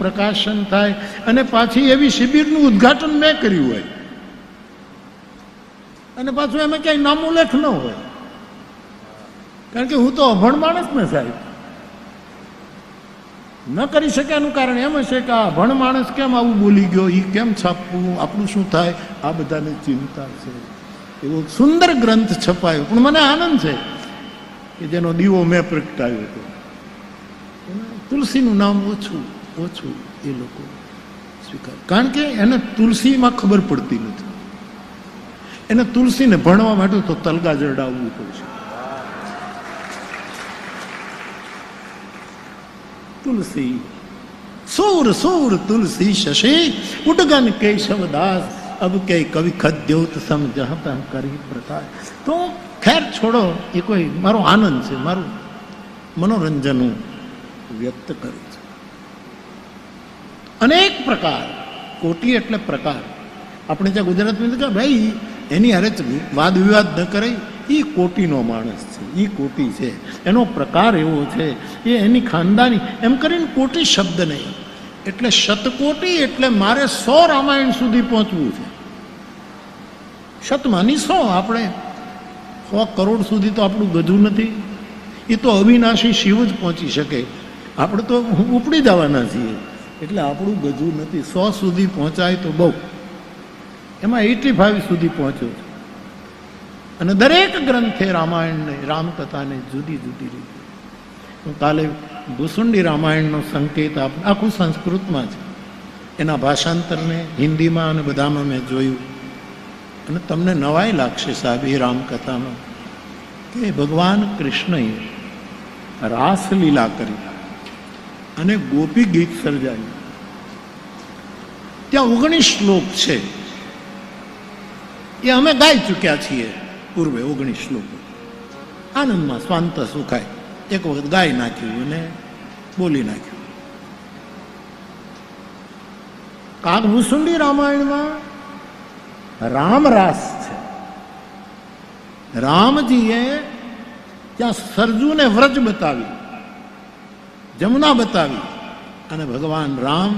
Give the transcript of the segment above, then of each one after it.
પ્રકાશન થાય અને પાછી એવી શિબિરનું ઉદ્ઘાટન મેં કર્યું હોય અને પાછું એમાં ક્યાંય નામોલ્લેખ ન હોય, કારણ કે હું તો અભણ માણસ ને સાહેબ, ન કરી શકે. એનું કારણ એમ હશે કે આ અભણ માણસ કેમ આવું બોલી ગયો, એ કેમ છાપવું, આપણું શું થાય, આ બધાને ચિંતા છે. એવો સુંદર ગ્રંથ છપાયો, પણ મને આનંદ છે કે જેનો દીવો મેં પ્રગટાવ્યો હતો. તુલસીનું નામ ઓછું ઓછું એ લોકો સ્વીકાર, કારણ કે એને તુલસીમાં ખબર પડતી નથી. એને તુલસીને ભણવા માટે તો તલગા જડાવવું પડશે. તુલસી સૂર સૂર તુલસી શશી ઉડગન કેશવદાસ અબ કે કવિ ખદ્યોત સમજતા કરી પ્રકાશ. તો ખેર છોડો, એ કોઈ મારો આનંદ છે, મારું મનોરંજન હું વ્યક્ત કરું છું. અનેક પ્રકાર, કોટી એટલે પ્રકાર. આપણે ત્યાં ગુજરાતમાં કે ભાઈ એની હારે વાદ વિવાદ ન કરે, એ કોટીનો માણસ છે, એ કોટી છે, એનો પ્રકાર એવો છે, એ એની ખાનદાની, એમ કરીને કોટી શબ્દ નહીં. એટલે શતકોટી એટલે મારે 100 રામાયણ સુધી પહોંચવું છે. શતમાની 100, આપણે 100 કરોડ સુધી તો આપણું ગજું નથી. એ તો અવિનાશી શિવ જ પહોંચી શકે, આપણે તો ઉપડી જવાના છીએ, એટલે આપણું ગજું નથી. 100 સુધી પહોંચાય તો બહુ, એમાં 85 સુધી પહોંચ્યો છે. અને દરેક ગ્રંથે રામાયણને, રામકથાને જુદી જુદી રીતે. હું કાલે ભૂસુંડી રામાયણનો સંકેત આખું સંસ્કૃતમાં છે, એના ભાષાંતરને હિન્દીમાં અને બધામાં મેં જોયું. અને તમને નવાઈ લાગશે સાહેબ એ રામકથામાં કે ભગવાન કૃષ્ણએ રાસલીલા કરી અને ગોપી ગીત સર્જાયું. ત્યાં 19 શ્લોક છે, એ અમે ગાઈ ચૂક્યા છીએ પૂર્વે. 19 શ્લોકો આનંદમાં સ્વાંત સુખાય, એક વખત ગાઈ નાખ્યું અને બોલી નાખ્યું. કાગભૂસુંડી રામાયણમાં રામરાસ છે. રામજીએ ત્યાં સરજુને વ્રજ બતાવી, જમુના બતાવી, અને ભગવાન રામ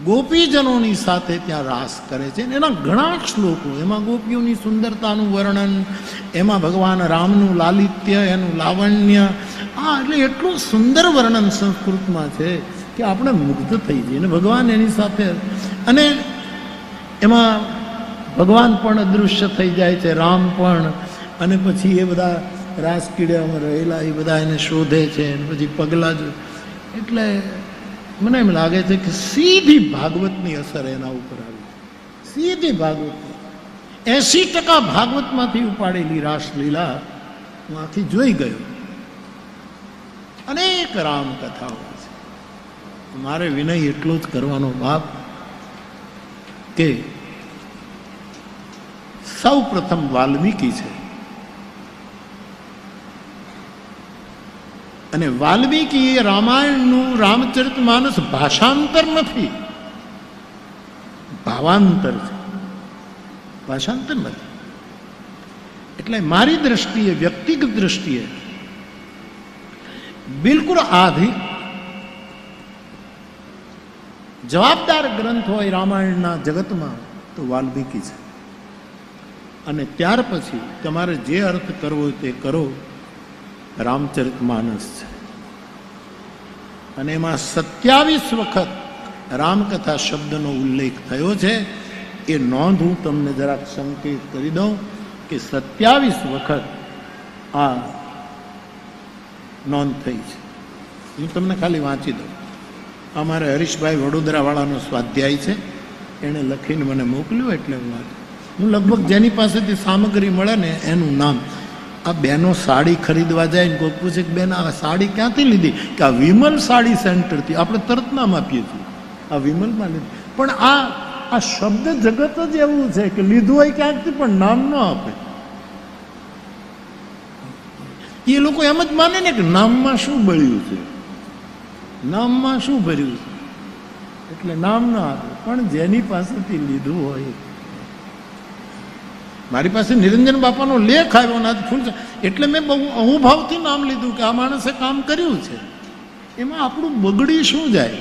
ગોપીજનોની સાથે ત્યાં રાસ કરે છે. એના ઘણા શ્લોકો, એમાં ગોપીઓની સુંદરતાનું વર્ણન, એમાં ભગવાન રામનું લાલિત્ય, એનું લાવણ્ય, એટલે એટલું સુંદર વર્ણન સંસ્કૃતમાં છે કે આપણે મુગ્ધ થઈ જઈએ. અને ભગવાન એની સાથે, અને એમાં ભગવાન પણ અદૃશ્ય થઈ જાય છે, રામ પણ. અને પછી એ બધા રાસકીડામાં રહેલા એ બધા એને શોધે છે, અને પછી પગલા જ. એટલે મને એમ લાગે છે કે સીધી ભાગવતની અસર એના ઉપર આવી, સીધી ભાગવત. 80% ભાગવતમાંથી ઉપાડેલી રાસલીલા હું આથી જોઈ ગયો. અનેક રામકથાઓ છે. મારે વિનય એટલો જ કરવાનો બાપ કે સૌ પ્રથમ વાલ્મીકી છે, અને વાલ્મીકી એ રામાયણનું રામચરિતમાનસ ભાષાંતર નથી, ભાવાંતર છે, ભાષાંતર નથી. એટલે મારી દ્રષ્ટિએ, વ્યક્તિગત દ્રષ્ટિએ બિલકુલ જવાબદાર ગ્રંથ હોય રામાયણના જગતમાં તો વાલ્મીકી છે. અને ત્યાર પછી તમારે જે અર્થ કરવો હોય તે કરો, રામચરિતમાનસ છે. અને એમાં 27 વખત રામકથા શબ્દનો ઉલ્લેખ થયો છે. એ નોંધ હું તમને જરાક સંકેત કરી દઉં કે 27 વખત આ નોંધ થઈ છે. હું તમને ખાલી વાંચી દઉં. અમારે હરીશભાઈ વડોદરાવાળાનો સ્વાધ્યાય છે, એણે લખીને મને મોકલ્યું, એટલે હું લગભગ જેની પાસેથી સામગ્રી મળે ને એનું નામ. આ બેનો સાડી ખરીદવા જાય ને કોઈ પૂછે કે બેન આ સાડી ક્યાંથી લીધી, કે આ વિમલ સાડી સેન્ટરથી. આપણે તરત નામ આપીએ છીએ, આ વિમલમાં લીધી. પણ આ શબ્દ જગત જ એવું છે કે લીધું હોય ક્યાંકથી પણ નામ ન આપે. એ લોકો એમ જ માને ને કે નામમાં શું બળ્યું છે, નામમાં શું ભર્યું છે, એટલે નામ ન આપે. પણ જેની પાસેથી લીધું હોય. મારી પાસે નિરંજન બાપાનો લેખ આવ્યો ના ફૂલ છે, એટલે મેં બહુ અહોભાવથી નામ લીધું કે આ માણસે કામ કર્યું છે. એમાં આપણું બગડી શું જાય?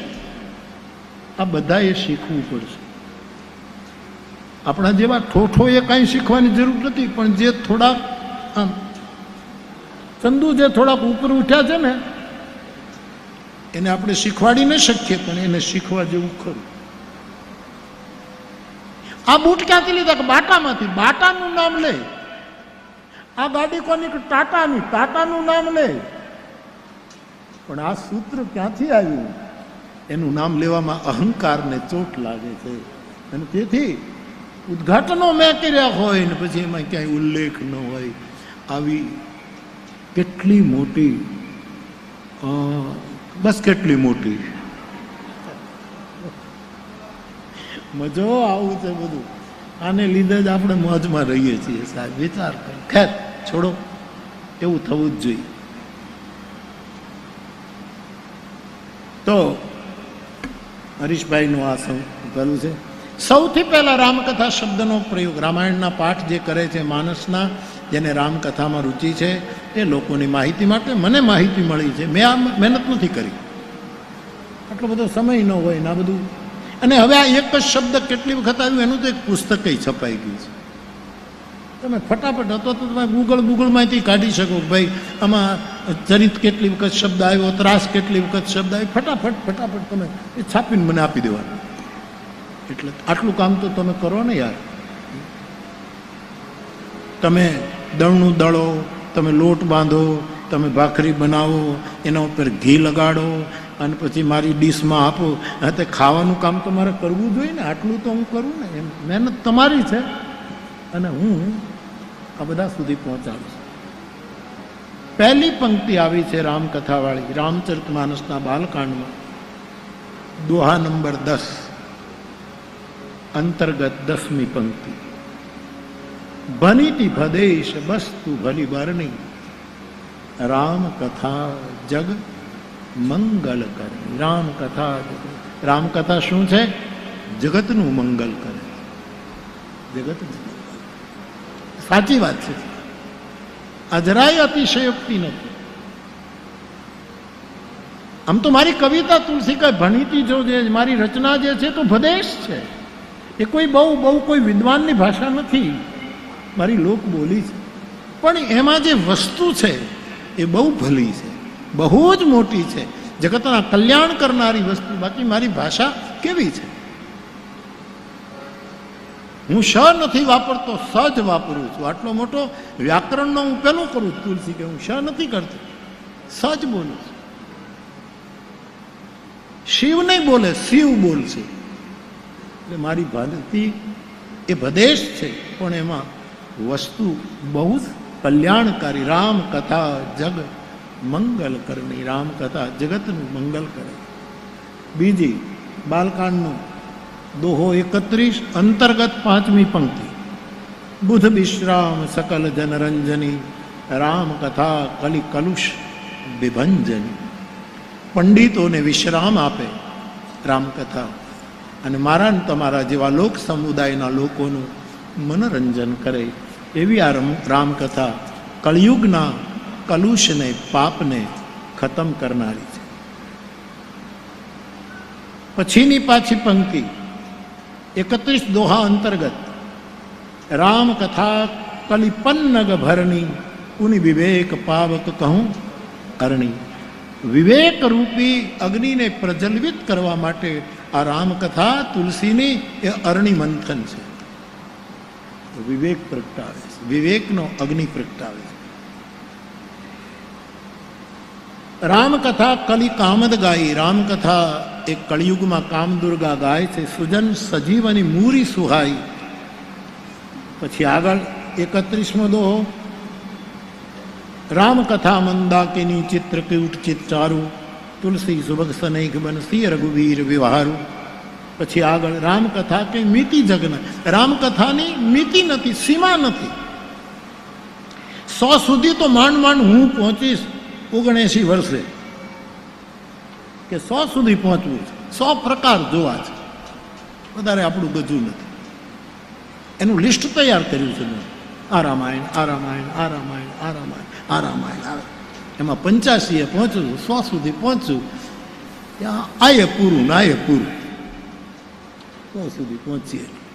આ બધાએ શીખવું પડશે. આપણા જેવા ઠોઠોએ કાંઈ શીખવાની જરૂર નથી, પણ જે થોડાક આમ ચંદુ જે થોડાક ઉપર ઉઠ્યા છે ને એને આપણે શીખવાડી ન શકીએ, પણ એને શીખવા જેવું ખરું. આ બૂટ ક્યાંથી લીધા? કે બાટામાંથી. બાટાનું નામ લે. આ ગાડી કોની? ટાટાની. ટાટાનું નામ લે. પણ આ સૂત્ર ક્યાંથી આવ્યું? એનું નામ લેવામાં અહંકારને ચોટ લાગે છે. અને તેથી ઉદ્ઘાટનો મેં કર્યા હોય ને પછી એમાં ક્યાંય ઉલ્લેખ ન હોય. આવી કેટલી મોટી, બસ કેટલી મોટી મજો આવું છે બધું. આને લીધે જ આપણે મોજમાં રહીએ છીએ સાહેબ. વિચાર કરો. ખેર છોડો, એવું થવું જ જોઈએ. તો હરીશભાઈનું આ પેલું છે. સૌથી પહેલા રામકથા શબ્દનો પ્રયોગ રામાયણના પાઠ જે કરે છે માનસના, જેને રામકથામાં રુચિ છે, એ લોકોની માહિતી માટે મને માહિતી મળી છે. મેં આ મહેનત નથી કરી, આટલો બધો સમય ન હોય ને આ બધું. અને હવે આ એક જ શબ્દ કેટલી વખત આવ્યું એનું તો એક પુસ્તક છપાઈ ગયું છે. તમે ફટાફટ હતો તો તમે ગૂગલમાંથી કાઢી શકો ભાઈ આમાં ચરિત કેટલી વખત શબ્દ આવ્યો, ત્રાસ કેટલી વખત શબ્દ આવ્યો, ફટાફટ તમે એ છાપીને મને આપી દેવાનું. એટલે આટલું કામ તો તમે કરો ને યાર. તમે દળનું દળો, તમે લોટ બાંધો, તમે ભાખરી બનાવો, એના ઉપર ઘી લગાડો અને પછી મારી ડીશમાં આપો. હા, તે ખાવાનું કામ તમારે કરવું જોઈએ ને. આટલું તો હું કરું ને. એમ મહેનત તમારી છે અને હું આ બધા સુધી પહોંચાડું છું. પહેલી પંક્તિ આવી છે રામકથાવાળી રામચરિતમાનસના બાલકાંડમાં, દોહા નંબર 10 અંતર્ગત 10મી પંક્તિ. ભનીતિ ભદેશ બસ્તુ ભલી બરણી, રામકથા જગ મંગલ કરે. રામકથા શું છે? જગતનું મંગલ કરે. જગત સાચી વાત છે. આ જરાય અતિશયોક્તિ નથી. આમ તો મારી કવિતા તુલસીકાય ભણીતી જો જે મારી રચના જે છે તો ભદેશ છે. એ કોઈ બહુ કોઈ વિદ્વાનની ભાષા નથી, મારી લોક બોલી છે. પણ એમાં જે વસ્તુ છે એ બહુ ભલી છે, બહુ જ મોટી છે, જગતના કલ્યાણ કરનારી વસ્તુ. બાકી મારી ભાષા કેવી છે? હું શ નથી વાપરતો, સ જ વાપરું છું. આટલો મોટો વ્યાકરણનો હું પેલું કરું છું તુલસી, કે હું શ નથી કરતો, સ જ બોલું છું. શિવ નહીં બોલે, શિવ બોલશે. એટલે મારી ભાનતી એ ભદેશ છે, પણ એમાં વસ્તુ બહુ જ કલ્યાણકારી. રામકથા જગ મંગલ કરની. રામકથા જગતનું મંગલ કરે. બીજી બાલકાંડનું દોહો 31 અંતર્ગત 5મી પંક્તિ. બુધ વિશ્રામ સકલ જનરંજની, રામકથા કલિ કલુષ વિભંજની. પંડિતોને વિશ્રામ આપે રામકથા, અને મારા ને તમારા જેવા લોક સમુદાયના લોકોનું મનોરંજન કરે એવી આ રામકથા કળિયુગના કલુષને, પાપને ખતમ કરનારી છે. પછીની પાછી પંક્તિ 31 દોહા અંતર્ગત રામકથા કલિપન્નગ ભરની, ઉની વિવેક પાવક કહું અરણી. વિવેક રૂપી અગ્નિને પ્રજ્વલિત કરવા માટે આ રામકથા તુલસીની એ અરણી મંથન છે. વિવેક પ્રગટાવે છે, વિવેકનો અગ્નિ પ્રગટાવે છે. રામકથા કલિ કામદ ગાઈ. રામકથા એક કળિયુગમાં કામદુર્ગા ગાય છે. સુજન સજીવની મૂરી સુહાઈ. પછી આગળ 31મો દોહો. રામકથા મંદાકિની ચિત્રકૂટ ચિત્ચારું, તુલસી સુભગ સનૈક બનસી રઘુવીર વિવાહારું. પછી આગળ રામકથા કે મિતિ જગન. રામકથાની મિતિ નથી, સીમા નથી. 100 સુધી તો માંડ હું પહોંચીશ 79 વર્ષે, કે 100 સુધી પહોંચવું છે, 100 પ્રકાર જોવા છે. વધારે આપણું ગજું નથી. એનું લિસ્ટ તૈયાર કર્યું છે મેં. આ રામાયણ, આ રામાયણ, આ રામાયણ, આ રામાયણ, આ રામાયણ. એમાં 85 પહોંચવું, 100 સુધી પહોંચવું. ત્યાં આ એ પૂરું ને આ એ પૂરું. સુધી પહોંચીએ.